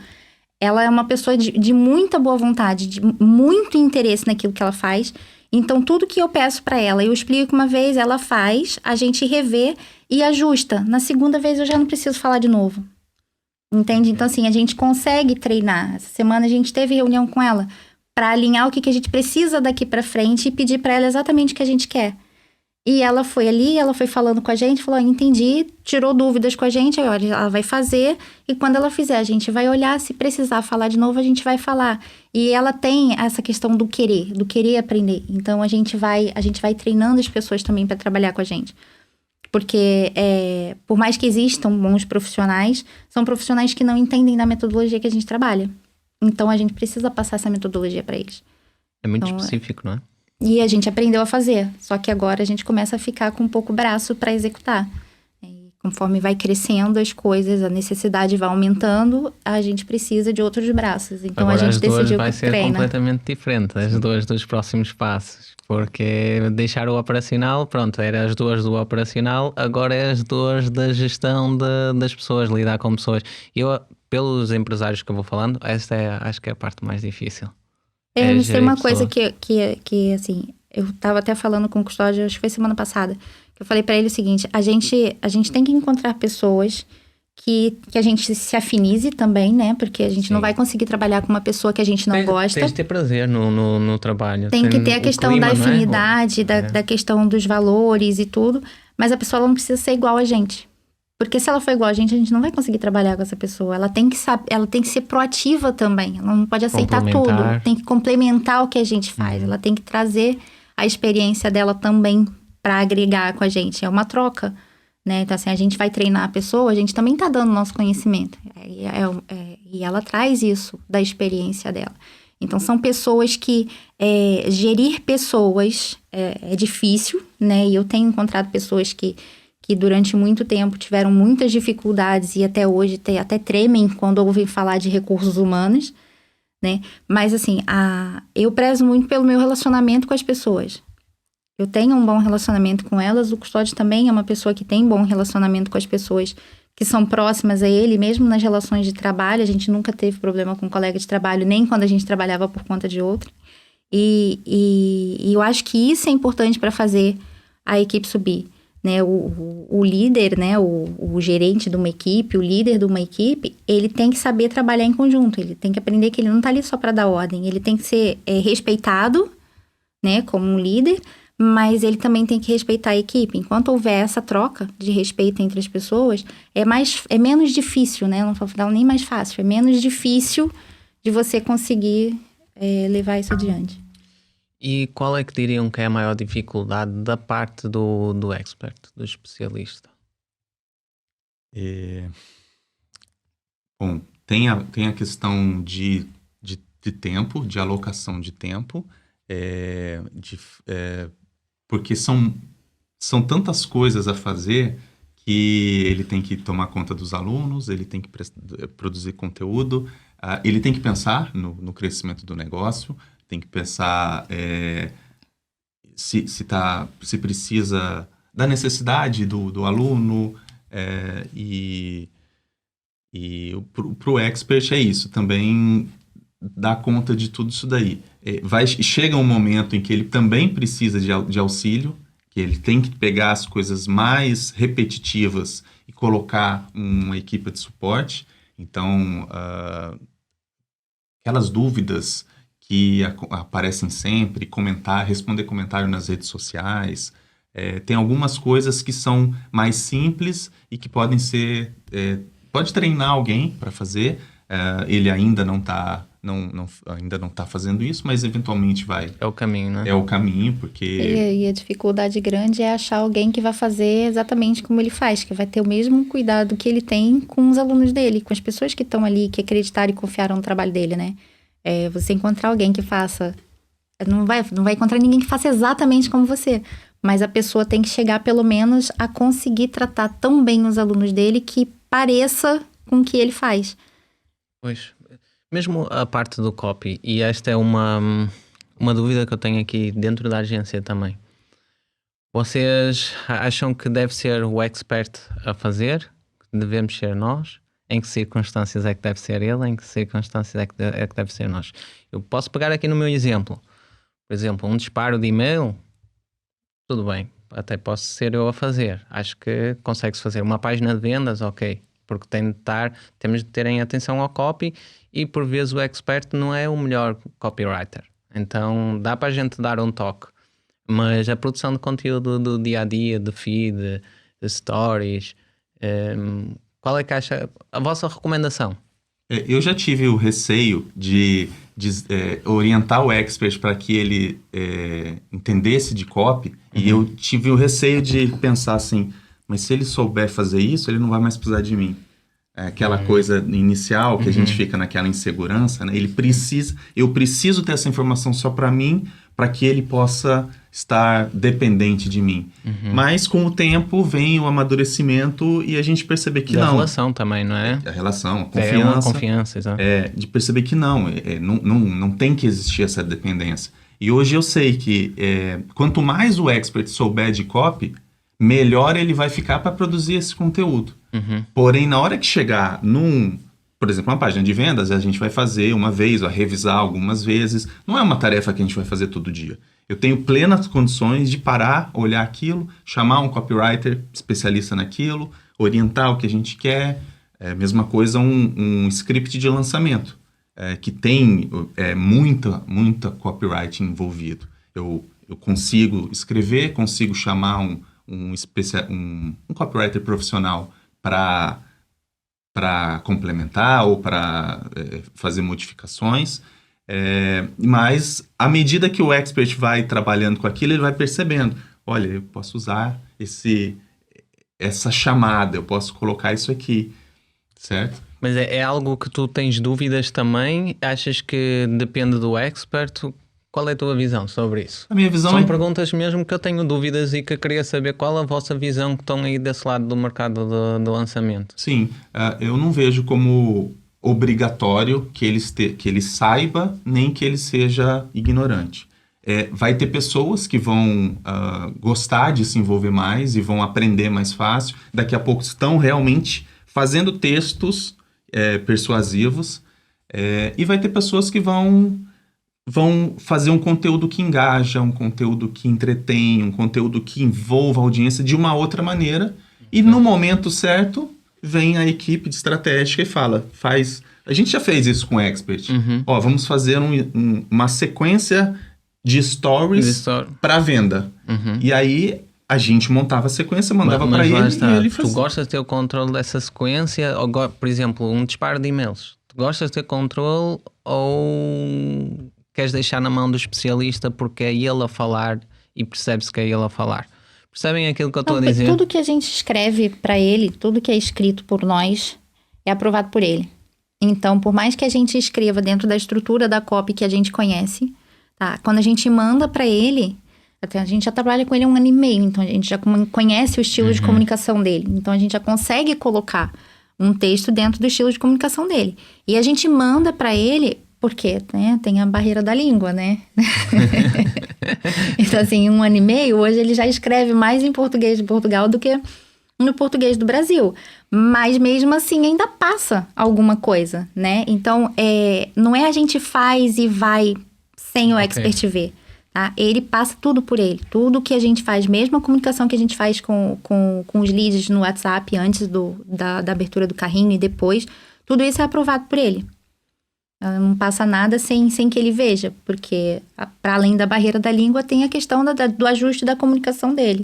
ela é uma pessoa de muita boa vontade, de muito interesse naquilo que ela faz. Então, tudo que eu peço para ela, eu explico uma vez, ela faz, a gente revê e ajusta. Na segunda vez, eu já não preciso falar de novo. Entende? Então, assim, a gente consegue treinar. Essa semana a gente teve reunião com ela para alinhar o que a gente precisa daqui para frente e pedir para ela exatamente o que a gente quer. E ela foi ali, ela foi falando com a gente, falou, entendi, tirou dúvidas com a gente, aí, olha, ela vai fazer, e quando ela fizer, a gente vai olhar, se precisar falar de novo, a gente vai falar. E ela tem essa questão do querer aprender. Então, a gente vai treinando as pessoas também para trabalhar com a gente. Porque, por mais que existam bons profissionais, são profissionais que não entendem da metodologia que a gente trabalha. Então, a gente precisa passar essa metodologia para eles. É muito específico, não é? E a gente aprendeu a fazer. Só que agora a gente começa a ficar com um pouco braço para executar. E conforme vai crescendo as coisas, a necessidade vai aumentando, a gente precisa de outros braços. Então, agora a gente decidiu que vai ser treina. completamente diferente, as duas dos próximos passos. Porque deixar o operacional, pronto, era as duas do operacional, agora é as duas da gestão das pessoas, lidar com pessoas. Eu, pelos empresários que eu vou falando, esta acho que é a parte mais difícil. Mas tem uma coisa que, assim, eu tava até falando com o Custódio, acho que foi semana passada, que eu falei pra ele o seguinte, a gente tem que encontrar pessoas que a gente se afinize também, né? Porque a gente não vai conseguir trabalhar com uma pessoa que a gente não gosta. Tem que ter prazer no trabalho. Tem que ter a questão clima, da afinidade, da questão dos valores e tudo. Mas a pessoa não precisa ser igual a gente. Porque se ela for igual a gente não vai conseguir trabalhar com essa pessoa. Ela tem que ser proativa também. Ela não pode aceitar tudo. Tem que complementar o que a gente faz. Ela tem que trazer a experiência dela também para agregar com a gente. É uma troca. Né? Então, assim, a gente vai treinar a pessoa, a gente também tá dando nosso conhecimento. E ela traz isso da experiência dela. Então, são pessoas que... gerir pessoas é difícil, né? E eu tenho encontrado pessoas que durante muito tempo tiveram muitas dificuldades e até hoje até tremem quando ouvem falar de recursos humanos, né? Mas, assim, eu prezo muito pelo meu relacionamento com as pessoas. Eu tenho um bom relacionamento com elas, o Custódio também é uma pessoa que tem bom relacionamento com as pessoas que são próximas a ele, mesmo nas relações de trabalho, a gente nunca teve problema com um colega de trabalho, nem quando a gente trabalhava por conta de outro. E eu acho que isso é importante para fazer a equipe subir, né? O líder, né? O gerente de uma equipe, o líder de uma equipe, ele tem que saber trabalhar em conjunto, ele tem que aprender que ele não está ali só para dar ordem, ele tem que ser respeitado, né? Como um líder, mas ele também tem que respeitar a equipe. Enquanto houver essa troca de respeito entre as pessoas, é menos difícil, né? Não vou falar nem mais fácil, é menos difícil de você conseguir levar isso adiante. E qual é que diriam que é a maior dificuldade da parte do expert, do especialista? Bom, tem a questão de tempo, de alocação de tempo, porque são tantas coisas a fazer que ele tem que tomar conta dos alunos, ele tem que produzir conteúdo, ele tem que pensar no crescimento do negócio, tem que pensar se precisa da necessidade do aluno, e para o expert é isso, também dar conta de tudo isso daí. Chega um momento em que ele também precisa de auxílio, que ele tem que pegar as coisas mais repetitivas e colocar uma equipe de suporte. Então, aquelas dúvidas que aparecem sempre, responder comentário nas redes sociais, tem algumas coisas que são mais simples e que podem ser... pode treinar alguém para fazer, ele ainda não está... ainda não está fazendo isso, mas eventualmente vai. É o caminho, né? É o caminho, porque... E a dificuldade grande é achar alguém que vai fazer exatamente como ele faz, que vai ter o mesmo cuidado que ele tem com os alunos dele, com as pessoas que estão ali, que acreditaram e confiaram no trabalho dele, né? Você encontrar alguém que faça... Não vai encontrar ninguém que faça exatamente como você, mas a pessoa tem que chegar pelo menos a conseguir tratar tão bem os alunos dele que pareça com o que ele faz. Pois... Mesmo a parte do copy, e esta é uma dúvida que eu tenho aqui dentro da agência também. Vocês acham que deve ser o expert a fazer? Que devemos ser nós? Em que circunstâncias é que deve ser ele? Em que circunstâncias é que deve ser nós? Eu posso pegar aqui no meu exemplo. Por exemplo, um disparo de e-mail, tudo bem, até posso ser eu a fazer. Acho que consegue-se fazer uma página de vendas, ok. Porque temos de terem atenção ao copy e por vezes o expert não é o melhor copywriter. Então dá para a gente dar um toque. Mas a produção de conteúdo do dia-a-dia, de feed, de stories, qual é que acha a vossa recomendação? Eu já tive o receio de orientar o expert para que ele entendesse de copy, e eu tive o receio de pensar assim, mas se ele souber fazer isso, ele não vai mais precisar de mim. Aquela coisa inicial que a gente fica naquela insegurança, né? Eu preciso ter essa informação só para mim, para que ele possa estar dependente de mim. Mas com o tempo vem o amadurecimento e a gente perceber que não. A relação também, não é? A relação, a confiança. É uma confiança, exato. De perceber que não tem que existir essa dependência. E hoje eu sei que quanto mais o expert souber de copy, melhor ele vai ficar para produzir esse conteúdo. Porém, na hora que chegar por exemplo, uma página de vendas, a gente vai fazer uma vez, vai revisar algumas vezes. Não é uma tarefa que a gente vai fazer todo dia. Eu tenho plenas condições de parar, olhar aquilo, chamar um copywriter especialista naquilo, orientar o que a gente quer. Mesma coisa um script de lançamento, que tem muita copywriting envolvido. Eu consigo escrever, consigo chamar um copywriter profissional para complementar ou para fazer modificações, mas à medida que o expert vai trabalhando com aquilo, ele vai percebendo, olha, eu posso usar essa chamada, eu posso colocar isso aqui, certo? Mas é algo que tu tens dúvidas também? Achas que depende do expert? Qual é a tua visão sobre isso? A minha visão São perguntas mesmo que eu tenho dúvidas e que eu queria saber qual a vossa visão que estão aí desse lado do mercado do lançamento. Sim, eu não vejo como obrigatório que ele saiba, nem que ele seja ignorante. Vai ter pessoas que vão gostar de se envolver mais e vão aprender mais fácil. Daqui a pouco estão realmente fazendo textos persuasivos. E vai ter pessoas que vão fazer um conteúdo que engaja, um conteúdo que entretém, um conteúdo que envolva a audiência de uma outra maneira. E no momento certo, vem a equipe de estratégia e fala, a gente já fez isso com o Expert. Vamos fazer uma sequência de stories para venda. E aí a gente montava a sequência, mandava para ele e ele fazia. Tu gostas de ter o controle dessa sequência? Ou, por exemplo, um disparo de e-mails. Tu gostas de ter controle ou queres deixar na mão do especialista porque é ele a falar e percebe-se que é ele a falar? Percebem aquilo que eu estou a dizer? Tudo que a gente escreve para ele, tudo que é escrito por nós, é aprovado por ele. Então, por mais que a gente escreva dentro da estrutura da copy que a gente conhece, tá? Quando a gente manda para ele, até a gente já trabalha com ele 1 ano e meio, então a gente já conhece o estilo de comunicação dele. Então, a gente já consegue colocar um texto dentro do estilo de comunicação dele. E a gente manda para ele, porque tem a barreira da língua, né? Então, assim, 1 ano e meio, hoje ele já escreve mais em português de Portugal do que no português do Brasil. Mas mesmo assim, ainda passa alguma coisa, né? Então, não é a gente faz e vai sem o expert ver, tá? Ele passa tudo por ele. Tudo que a gente faz, mesmo a comunicação que a gente faz com os leads no WhatsApp antes da abertura do carrinho e depois, tudo isso é aprovado por ele. Não passa nada sem que ele veja, porque para além da barreira da língua tem a questão do ajuste da comunicação dele.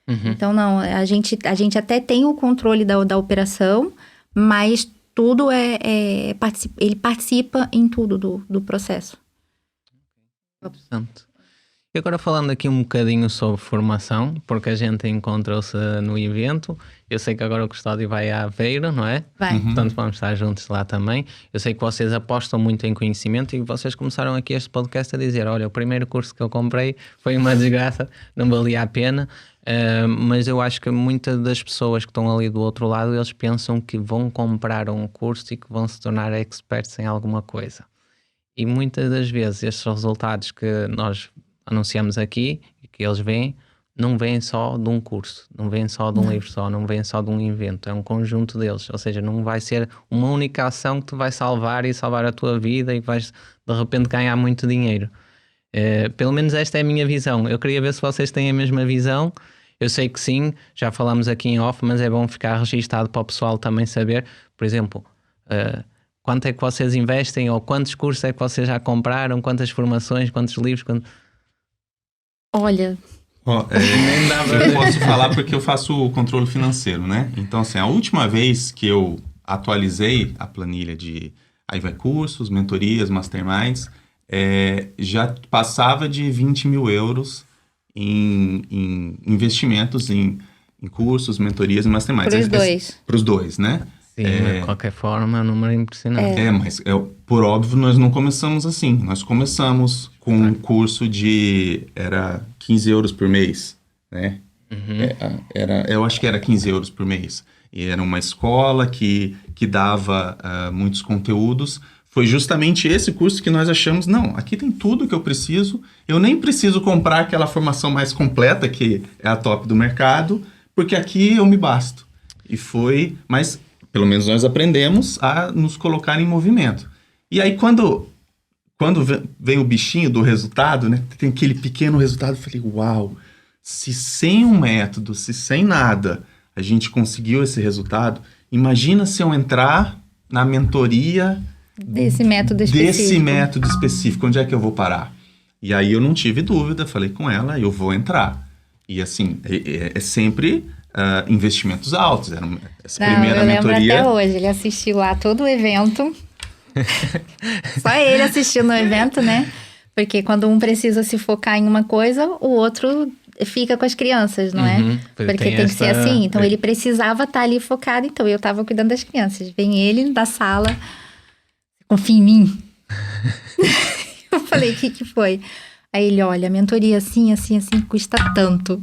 Então, não, a gente até tem o controle da operação, mas tudo ele participa em tudo do processo. Interessante. E agora falando aqui um bocadinho sobre formação, porque a gente encontrou-se no evento, eu sei que agora o Custódio vai à Aveiro, não é? Vai. Portanto vamos estar juntos lá também. Eu sei que vocês apostam muito em conhecimento e vocês começaram aqui este podcast a dizer, olha, o primeiro curso que eu comprei foi uma desgraça, não valia a pena, mas eu acho que muitas das pessoas que estão ali do outro lado, eles pensam que vão comprar um curso e que vão se tornar experts em alguma coisa. E muitas das vezes estes resultados que nós anunciamos aqui e que eles veem, não vêm só de um curso, não vêm só de um livro só, não vêm só de um evento, é um conjunto deles, ou seja, não vai ser uma única ação que te vai salvar a tua vida e vais de repente ganhar muito dinheiro. Pelo menos esta é a minha visão. Eu queria ver se vocês têm a mesma visão. Eu sei que sim, já falamos aqui em off, mas é bom ficar registado para o pessoal também saber, por exemplo, quanto é que vocês investem ou quantos cursos é que vocês já compraram, quantas formações, quantos livros... Olha... Eu posso falar porque eu faço o controle financeiro, né? Então, assim, a última vez que eu atualizei a planilha de... Aí vai cursos, mentorias, masterminds, já passava de 20 mil euros em investimentos em cursos, mentorias e masterminds. Para os dois. Para os dois, né? Sim, de qualquer forma, é um número impressionante. Mas por óbvio nós não começamos assim. Nós começamos com um curso era 15 euros por mês, né? Eu acho que era 15 euros por mês. E era uma escola que dava muitos conteúdos. Foi justamente esse curso que nós achamos, não, aqui tem tudo que eu preciso. Eu nem preciso comprar aquela formação mais completa, que é a top do mercado, porque aqui eu me basto. E foi... Mas... Pelo menos nós aprendemos a nos colocar em movimento. E aí, quando vem o bichinho do resultado, né? Tem aquele pequeno resultado, eu falei, uau, se sem um método, se sem nada, a gente conseguiu esse resultado, imagina se eu entrar na mentoria desse método específico, onde é que eu vou parar? E aí eu não tive dúvida, falei com ela, eu vou entrar. E assim, é sempre... investimentos altos. Essa primeira mentoria... Eu lembro até hoje, ele assistiu lá todo o evento. Só ele assistiu no evento, né? Porque quando um precisa se focar em uma coisa, o outro fica com as crianças, não é? Porque tem que ser assim. Então ele precisava estar ali focado, então eu estava cuidando das crianças. Vem ele da sala, confia em mim. Eu falei, o que foi? Aí ele, olha, a mentoria assim, custa tanto.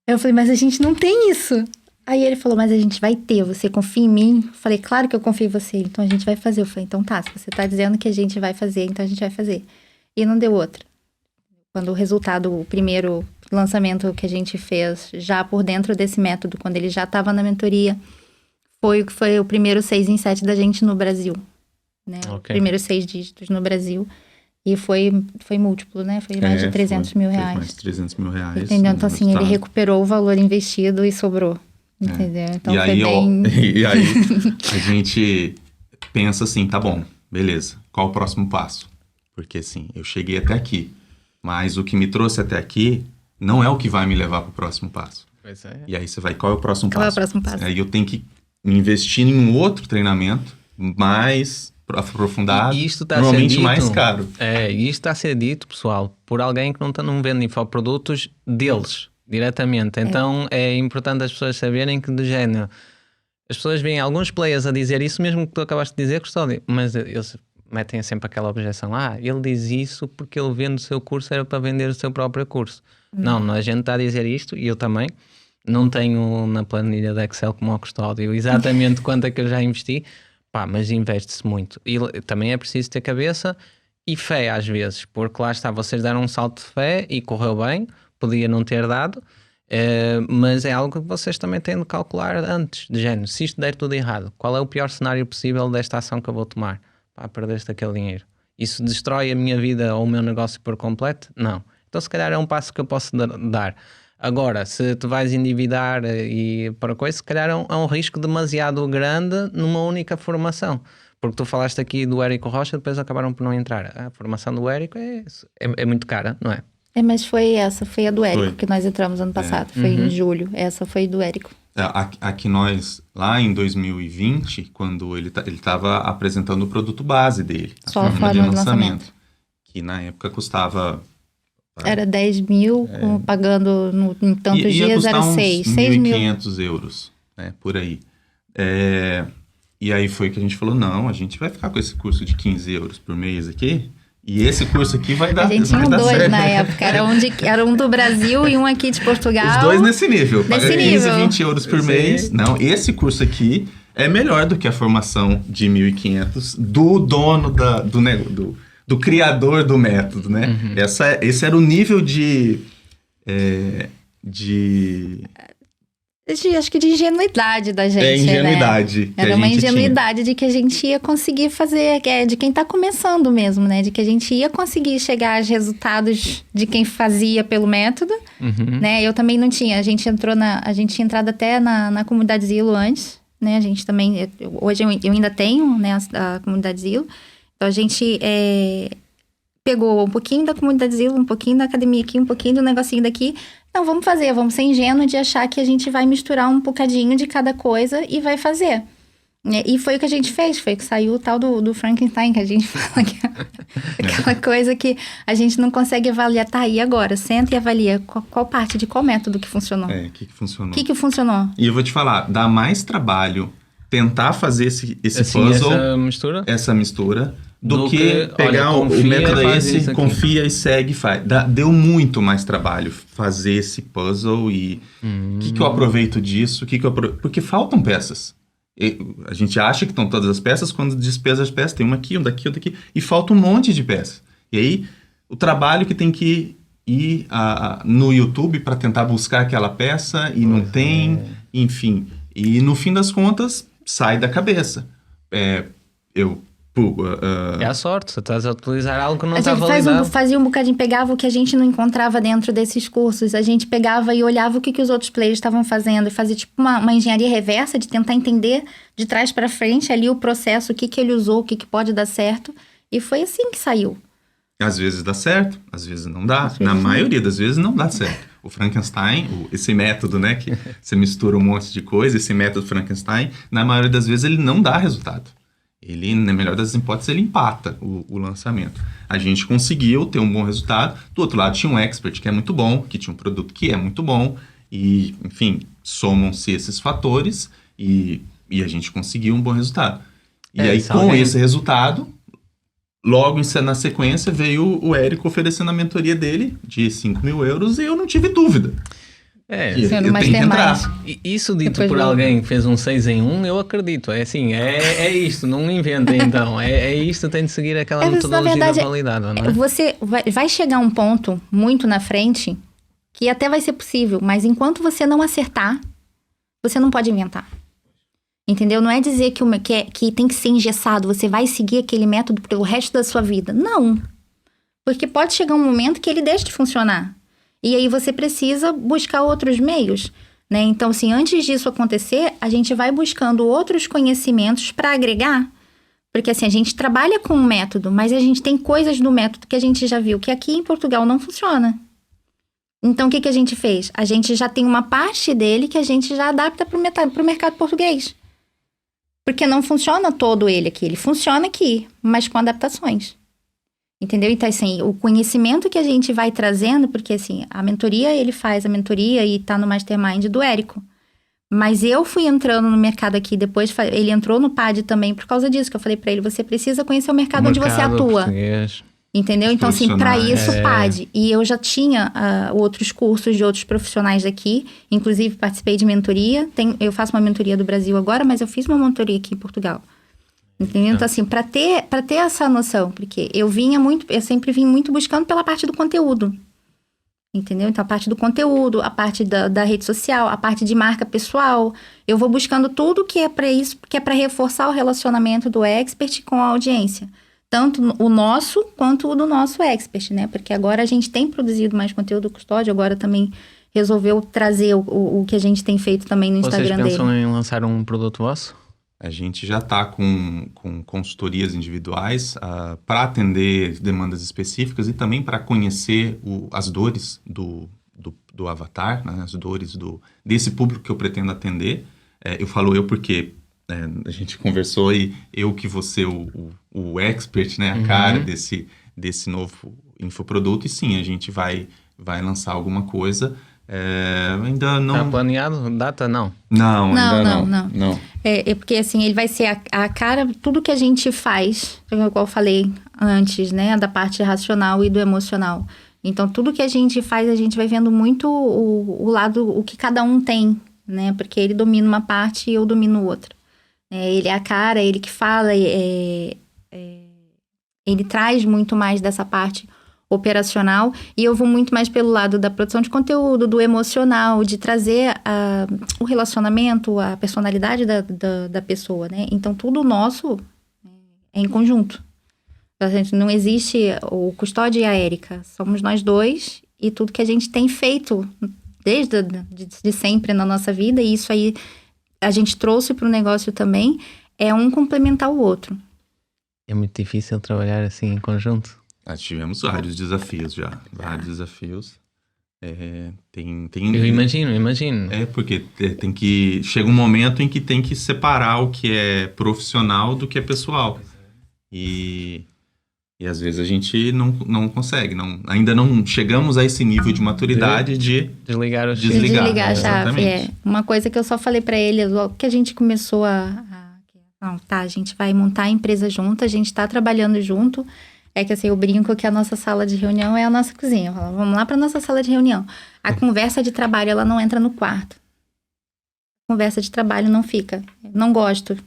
Eu falei, mas a gente não tem isso. Aí ele falou, mas a gente vai ter, você confia em mim? Eu falei, claro que eu confio em você, então a gente vai fazer. Eu falei, então tá, se você tá dizendo que a gente vai fazer, então a gente vai fazer. E não deu outra. Quando o resultado, o primeiro lançamento que a gente fez, já por dentro desse método, quando ele já estava na mentoria, foi o primeiro 6 em 7 da gente no Brasil. Né? Okay. Primeiro 6 dígitos no Brasil. E foi múltiplo, né? Foi mais de 300 mil reais. Mais de 300 mil reais. Entendeu? Então, assim, ele recuperou o valor investido e sobrou. Entendeu? Então, e aí, e aí, a gente pensa assim, tá bom, beleza. Qual o próximo passo? Porque, assim, eu cheguei até aqui. Mas o que me trouxe até aqui não é o que vai me levar para o próximo passo. Pois é. E aí você vai, qual é o próximo passo? Qual é o próximo passo? Aí eu tenho que investir em um outro treinamento mais... aprofundado, e isto normalmente mais caro. E isto está a ser dito, pessoal, por alguém que não vende infoprodutos deles, diretamente. Então é importante as pessoas saberem que, do género, as pessoas veem alguns players a dizer isso mesmo que tu acabaste de dizer, Custódio, mas eles metem sempre aquela objeção, ele diz isso porque ele vende o seu curso, era para vender o seu próprio curso. Não, a gente está a dizer isto, e eu também, não tenho na planilha da Excel como o Custódio exatamente quanto é que eu já investi, mas investe-se muito. E também é preciso ter cabeça e fé às vezes, porque lá está, vocês deram um salto de fé e correu bem, podia não ter dado, mas é algo que vocês também têm de calcular antes, de género, se isto der tudo errado, qual é o pior cenário possível desta ação que eu vou tomar? Perdeste aquele dinheiro. Isso destrói a minha vida ou o meu negócio por completo? Não. Então se calhar é um passo que eu posso dar. Agora, se tu vais endividar e para coisa, se calhar é um risco demasiado grande numa única formação. Porque tu falaste aqui do Érico Rocha, depois acabaram por não entrar. A formação do Érico é muito cara, não é? Mas foi a do Érico que nós entramos ano passado. Foi em julho. Essa foi do Érico. Aqui nós, lá em 2020, quando ele estava apresentando o produto base dele. Só a forma de lançamento. Que na época custava Era 10 mil, pagando em tantos dias era 6 mil. 1.500 euros, né, por aí. E aí foi que a gente falou, não, a gente vai ficar com esse curso de 15 euros por mês aqui, e esse curso aqui vai dar certo. A gente tinha 2 na época, era um do Brasil e um aqui de Portugal. Os 2 nesse nível, paga 15, 20 euros por mês. Não, esse curso aqui é melhor do que a formação de 1.500 do dono do criador do método, né? Uhum. Esse era o nível acho que de ingenuidade da gente, ingenuidade. Né? Era uma ingenuidade de que a gente ia conseguir fazer, de quem tá começando mesmo, né? De que a gente ia conseguir chegar aos resultados de quem fazia pelo método, né? Eu também não tinha, a gente tinha entrado até na comunidade Zilo antes, né? A gente também, hoje eu ainda tenho, né, a comunidade Zilo. Então, a gente pegou um pouquinho da comunidade Zilo, um pouquinho da academia aqui, um pouquinho do negocinho daqui. Não, vamos ser ingênuo de achar que a gente vai misturar um bocadinho de cada coisa e vai fazer. E foi o que a gente fez, foi que saiu o tal do Frankenstein, que a gente fala que é aquela coisa que a gente não consegue avaliar. Tá, e agora? Senta e avalia qual parte de qual método que funcionou. O que funcionou. O que funcionou? E eu vou te falar, dá mais trabalho tentar fazer esse puzzle, essa mistura, do que pegar o método confia e segue e faz. Deu muito mais trabalho fazer esse puzzle e o que eu aproveito disso, porque faltam peças. A gente acha que estão todas as peças, quando despesa as peças, tem uma aqui, um daqui, e falta um monte de peças. E aí, o trabalho que tem que ir no YouTube para tentar buscar aquela peça e não tem, enfim. E no fim das contas, sai da cabeça. É a sorte, você estás a utilizar algo que não está validado. Fazia um bocadinho, pegava o que a gente não encontrava dentro desses cursos, a gente pegava e olhava o que os outros players estavam fazendo, e fazia tipo uma engenharia reversa de tentar entender de trás para frente ali o processo, o que ele usou, o que pode dar certo, e foi assim que saiu. Às vezes dá certo, às vezes não dá. Na maioria das vezes não dá certo. O Frankenstein, esse método, né, que você mistura um monte de coisa, esse método Frankenstein, na maioria das vezes ele não dá resultado. Ele, na melhor das hipóteses, ele empata o lançamento. A gente conseguiu ter um bom resultado. Do outro lado, tinha um expert que é muito bom, que tinha um produto que é muito bom. E, enfim, somam-se esses fatores e a gente conseguiu um bom resultado. E aí, com esse resultado, logo na sequência, veio o Érico oferecendo a mentoria dele de 5 mil euros e eu não tive dúvida. Eu tenho que entrar. Isso dito depois por alguém que fez um 6 em 1, eu acredito. É assim, é isto, não inventa então. É isto, tem de seguir aquela metodologia validada, não é? Você vai chegar um ponto muito na frente que até vai ser possível, mas enquanto você não acertar, você não pode inventar. Entendeu? Não é dizer que tem que ser engessado, você vai seguir aquele método pelo resto da sua vida. Não. Porque pode chegar um momento que ele deixe de funcionar. E aí você precisa buscar outros meios, né? Então, assim, antes disso acontecer, a gente vai buscando outros conhecimentos para agregar. Porque, assim, a gente trabalha com um método, mas a gente tem coisas do método que a gente já viu que aqui em Portugal não funciona. Então, o que a gente fez? A gente já tem uma parte dele que a gente já adapta para o mercado português. Porque não funciona todo ele aqui. Ele funciona aqui, mas com adaptações. Entendeu? Então, assim, o conhecimento que a gente vai trazendo, porque, assim, a mentoria, ele faz a mentoria e tá no Mastermind do Érico. Mas eu fui entrando no mercado aqui, depois ele entrou no PAD também por causa disso, que eu falei pra ele, você precisa conhecer o mercado onde você atua. Português. Entendeu? Então, assim, para isso, PAD. E eu já tinha outros cursos de outros profissionais daqui, inclusive participei de mentoria. Eu faço uma mentoria do Brasil agora, mas eu fiz uma mentoria aqui em Portugal. Entendeu? Então, assim, para ter essa noção, porque eu sempre vim muito buscando pela parte do conteúdo. Entendeu? Então, a parte do conteúdo, a parte da rede social, a parte de marca pessoal. Eu vou buscando tudo que é para isso, que é para reforçar o relacionamento do expert com a audiência. Tanto o nosso, quanto o do nosso expert, né? Porque agora a gente tem produzido mais conteúdo, o Custódio agora também resolveu trazer o que a gente tem feito também no Instagram dele. Vocês pensam em lançar um produto vosso? A gente já está com consultorias individuais para atender demandas específicas e também para conhecer as dores do avatar, né? As dores desse público que eu pretendo atender. Eu falo porque a gente conversou e eu que vou ser o expert, né? A cara desse novo infoproduto, e sim, a gente vai lançar alguma coisa. Ainda não... Tá planeado? Data? Não. Não, ainda não. É porque assim, ele vai ser a cara, tudo que a gente faz, igual eu falei antes, né? Da parte racional e do emocional. Então, tudo que a gente faz, a gente vai vendo muito o lado, o que cada um tem, né? Porque ele domina uma parte e eu domino outra. Ele é a cara, ele que fala, ele traz muito mais dessa parte operacional, e eu vou muito mais pelo lado da produção de conteúdo, do emocional, de trazer o relacionamento, a personalidade da pessoa, né? Então, tudo nosso é em conjunto. A gente, não existe o Custódio e a Érica, somos nós dois, e tudo que a gente tem feito desde de sempre na nossa vida, e isso aí a gente trouxe para o negócio também, é um complementar o outro. É muito difícil trabalhar assim em conjunto? Tivemos vários desafios já. Vários desafios. Eu imagino. Porque tem que... Chega um momento em que tem que separar o que é profissional do que é pessoal. E às vezes a gente não consegue. Ainda não chegamos a esse nível de maturidade de... Desligar a chave. Uma coisa que eu só falei pra ele, logo que a gente começou a gente vai montar a empresa junto, a gente tá trabalhando junto... É que assim, eu brinco que a nossa sala de reunião é a nossa cozinha. Eu falo, vamos lá para nossa sala de reunião. A conversa de trabalho, ela não entra no quarto. A conversa de trabalho não fica. Não gosto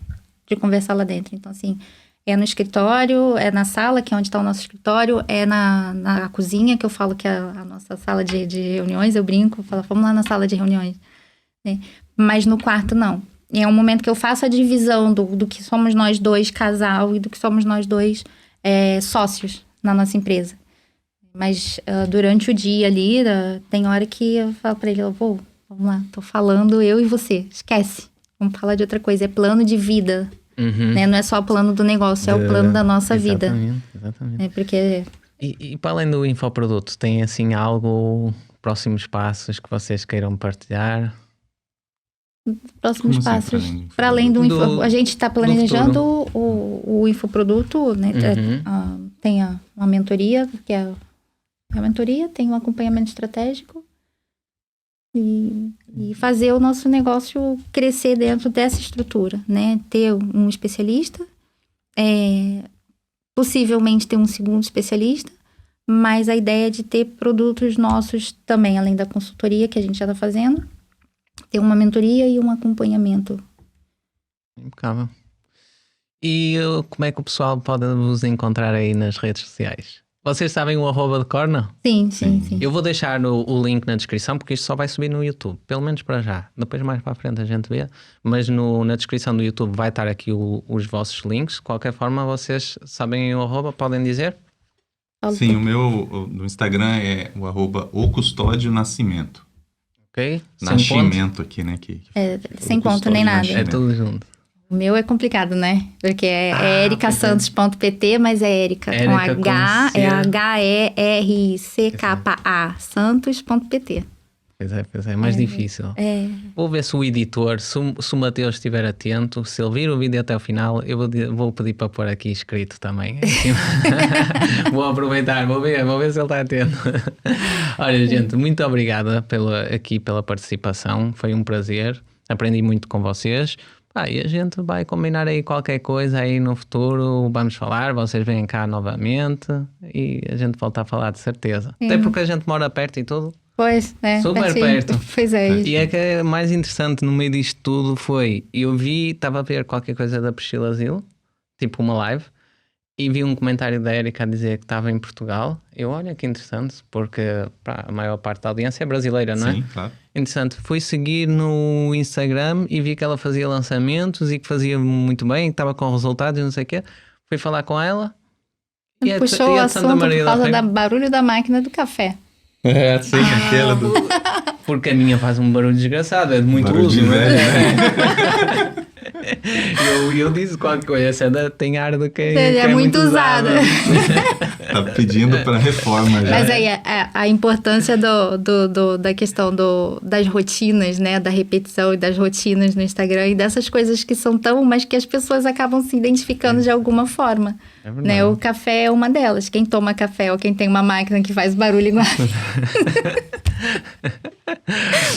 de conversar lá dentro. Então, assim, é no escritório, é na sala, que é onde está o nosso escritório, é na cozinha, que eu falo que é a nossa sala de reuniões. Eu brinco, eu falo, vamos lá na sala de reuniões. Mas no quarto, não. E é um momento que eu faço a divisão do que somos nós dois, casal, e do que somos nós dois... sócios na nossa empresa. Mas durante o dia ali, tem hora que eu falo pra ele, vamos lá, tô falando eu e você, esquece. Vamos falar de outra coisa, é plano de vida. Né? Não é só o plano do negócio, é o plano da nossa vida. Exatamente. Porque... E para além do infoproduto, tem assim próximos passos que vocês queiram partilhar? Próximos passos, para além do a gente está planejando o infoproduto, né? Tem uma mentoria, que é a mentoria, tem um acompanhamento estratégico e fazer o nosso negócio crescer dentro dessa estrutura, né? Ter um especialista, possivelmente ter um segundo especialista, mas a ideia é de ter produtos nossos também, além da consultoria que a gente já está fazendo, ter uma mentoria e um acompanhamento. Impecável. E como é que o pessoal pode vos encontrar aí nas redes sociais? Vocês sabem o @ de cor, não? Sim. Eu vou deixar o link na descrição, porque isto só vai subir no YouTube, pelo menos para já. Depois mais para a frente a gente vê, mas na descrição do YouTube vai estar aqui os vossos links. De qualquer forma, vocês sabem o @, podem dizer? Sim, o meu no Instagram é o @ocustódio nascimento. Ok? Nascimento aqui, né? Sem ponto nem nada. É tudo junto. O meu é complicado, né? Porque é ericasantos.pt, mas é Érica com H, é HERICKA, santos.pt. Pois é mais difícil. Vou ver se o editor, se o Mateus estiver atento, se ele vir o vídeo até o final, eu vou pedir para pôr aqui escrito também. Vou aproveitar, vou ver se ele está atento. Olha, gente, muito obrigada pela participação, foi um prazer, aprendi muito com vocês. E a gente vai combinar aí qualquer coisa aí no futuro, vamos falar, vocês vêm cá novamente e a gente volta a falar de certeza. Até porque a gente mora perto e tudo. Pois, super perto. Pois é isso. E é que é mais interessante no meio disto tudo foi, eu estava a ver qualquer coisa da Priscila Zil, tipo uma live, e vi um comentário da Érica a dizer que estava em Portugal. Olha que interessante, porque a maior parte da audiência é brasileira, não é? Sim, claro. Interessante. Fui seguir no Instagram e vi que ela fazia lançamentos e que fazia muito bem, que estava com resultados e não sei o quê. Fui falar com ela. Puxou o assunto por causa do barulho da máquina do café. Sim, aquela do... Porque a minha faz um barulho desgraçado, é de muito barulho uso, de velho, né? Eu disse qualquer coisa, essa tem ar de que É muito usada. Tá pedindo para reforma já. Mas aí a importância da questão das rotinas, né? Da repetição e das rotinas no Instagram e dessas coisas que são mas que as pessoas acabam se identificando de alguma forma. É verdade. Né? O café é uma delas. Quem toma café ou quem tem uma máquina que faz barulho igual.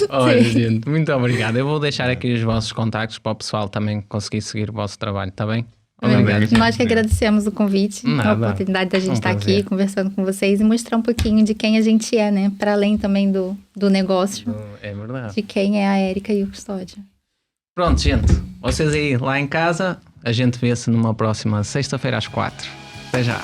Olha, gente, muito obrigado. Eu vou deixar aqui os vossos contactos para o pessoal também conseguir seguir o vosso trabalho, está bem? Obrigado. Nós que agradecemos o convite, a oportunidade da gente estar aqui conversando com vocês e mostrar um pouquinho de quem a gente é, né? Para além também do negócio. É verdade. De quem é a Érica e o Custódio. Pronto, gente. Vocês aí lá em casa, a gente vê-se numa próxima sexta-feira às 4. Até já.